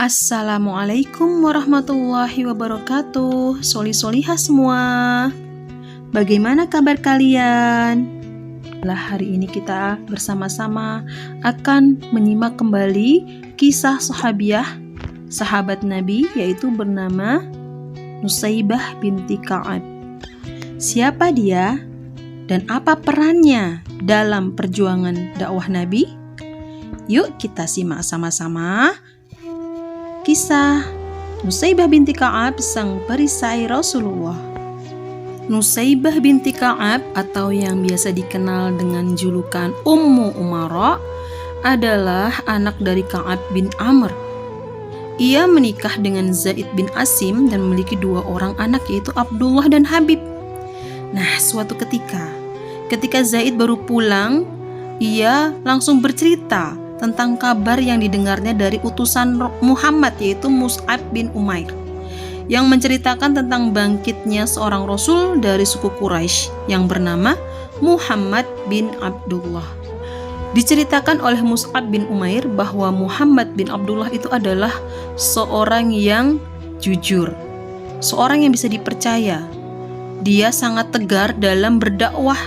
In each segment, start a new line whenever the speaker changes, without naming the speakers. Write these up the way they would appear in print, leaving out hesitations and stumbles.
Assalamualaikum warahmatullahi wabarakatuh. Soli-solihah semua. Bagaimana kabar kalian? Hari ini kita bersama-sama akan menyimak kembali kisah sahabat Nabi, yaitu bernama Nusaibah binti Ka'ab. Siapa dia dan apa perannya dalam perjuangan dakwah Nabi? Yuk kita simak sama-sama kisah Nusaibah binti Ka'ab, sang perisai Rasulullah. Nusaibah binti Ka'ab atau yang biasa dikenal dengan julukan Ummu Umara adalah anak dari Ka'ab bin Amr. Ia menikah dengan Zaid bin Asim dan memiliki dua orang anak, yaitu Abdullah dan Habib. Nah, suatu ketika Zaid baru pulang, ia langsung bercerita tentang kabar yang didengarnya dari utusan Muhammad, yaitu Mus'ab bin Umair, yang menceritakan tentang bangkitnya seorang rasul dari suku Quraisy yang bernama Muhammad bin Abdullah. Diceritakan oleh Mus'ab bin Umair bahwa Muhammad bin Abdullah itu adalah seorang yang jujur, seorang yang bisa dipercaya. Dia sangat tegar dalam berdakwah.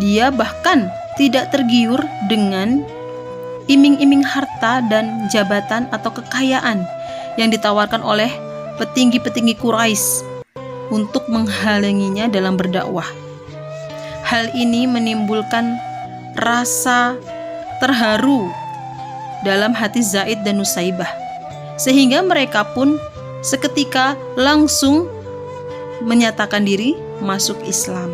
Dia bahkan tidak tergiur dengan iming-iming harta dan jabatan atau kekayaan yang ditawarkan oleh petinggi-petinggi Quraisy untuk menghalanginya dalam berdakwah. Hal ini menimbulkan rasa terharu dalam hati Zaid dan Nusaibah, sehingga mereka pun seketika langsung menyatakan diri masuk Islam.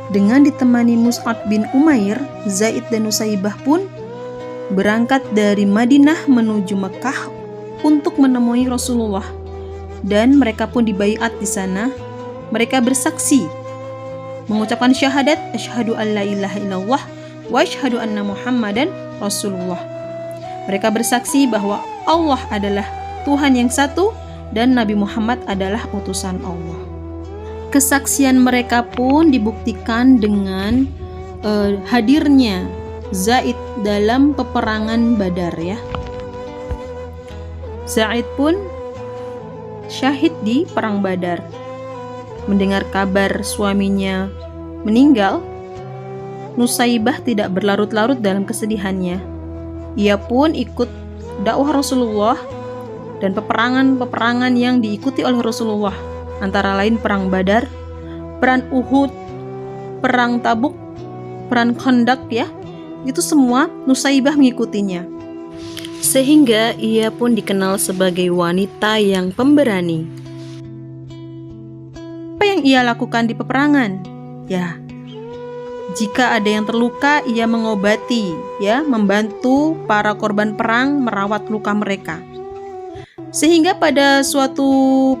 Dengan ditemani Mus'ab bin Umair, Zaid dan Nusaibah pun berangkat dari Madinah menuju Mekah untuk menemui Rasulullah, dan mereka pun dibaiat di sana. Mereka bersaksi mengucapkan syahadat asyhadu an la ilaha illallah wa asyhadu anna Muhammadan Rasulullah. Mereka bersaksi bahwa Allah adalah Tuhan yang satu dan Nabi Muhammad adalah utusan Allah. Kesaksian mereka pun dibuktikan dengan hadirnya Zaid dalam peperangan Badar, ya. Zaid pun syahid di perang Badar. Mendengar kabar suaminya meninggal, Nusaibah tidak berlarut-larut dalam kesedihannya. Ia pun ikut dakwah Rasulullah dan peperangan yang diikuti oleh Rasulullah, antara lain perang Badar, perang Uhud, perang Tabuk, perang Khandaq, ya. Itu semua Nusaibah mengikutinya. Sehingga ia pun dikenal sebagai wanita yang pemberani. Apa yang ia lakukan di peperangan? Ya, jika ada yang terluka, ia mengobati, ya, membantu para korban perang merawat luka mereka. Sehingga pada suatu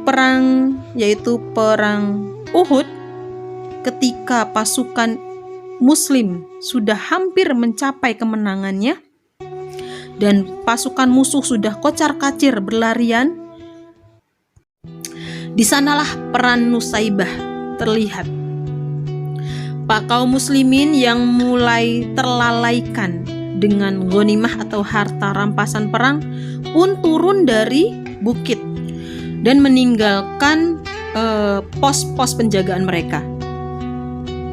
perang, yaitu perang Uhud, ketika pasukan Muslim sudah hampir mencapai kemenangannya dan pasukan musuh sudah kocar-kacir berlarian, di sanalah peran Nusaibah terlihat. Kaum muslimin yang mulai terlalaikan dengan ghanimah atau harta rampasan perang pun turun dari bukit dan meninggalkan pos-pos penjagaan mereka.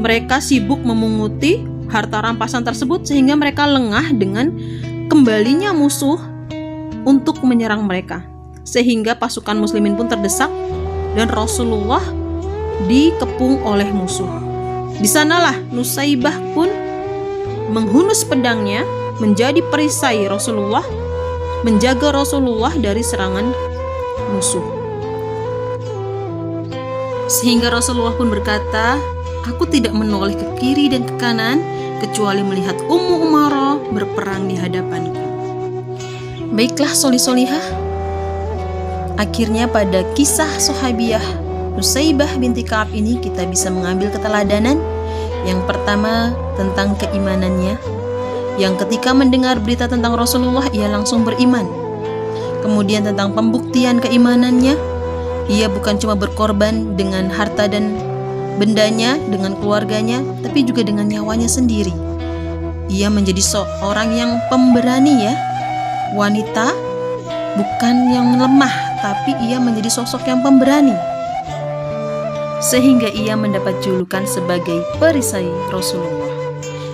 Mereka sibuk memunguti harta rampasan tersebut sehingga mereka lengah dengan kembalinya musuh untuk menyerang mereka. Sehingga pasukan muslimin pun terdesak dan Rasulullah dikepung oleh musuh. Di sanalah Nusaibah pun menghunus pedangnya menjadi perisai Rasulullah, menjaga Rasulullah dari serangan musuh. Sehingga Rasulullah pun berkata, "Aku tidak menoleh ke kiri dan ke kanan kecuali melihat Ummu Umara berperang di hadapanku." Baiklah soli-solihah, akhirnya pada kisah sahabiah Nusaibah binti Ka'ab ini kita bisa mengambil keteladanan. Yang pertama tentang keimanannya, yang ketika mendengar berita tentang Rasulullah ia langsung beriman. Kemudian tentang pembuktian keimanannya, ia bukan cuma berkorban dengan harta dan bendanya, dengan keluarganya, tapi juga dengan nyawanya sendiri. Ia menjadi seorang yang pemberani, ya, wanita bukan yang lemah, tapi ia menjadi sosok yang pemberani. Sehingga ia mendapat julukan sebagai perisai Rasulullah,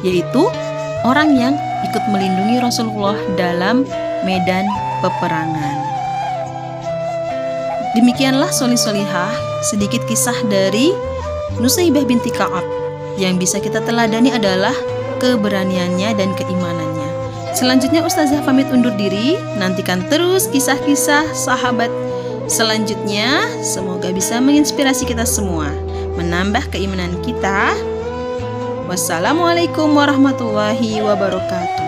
yaitu orang yang ikut melindungi Rasulullah dalam medan peperangan. Demikianlah soli-solihah sedikit kisah dari Nusaibah binti Ka'ab. Yang bisa kita teladani adalah keberaniannya dan keimanannya. Selanjutnya Ustazah pamit undur diri. Nantikan terus kisah-kisah sahabat selanjutnya. Semoga bisa menginspirasi kita semua, menambah keimanan kita. Wassalamualaikum warahmatullahi wabarakatuh.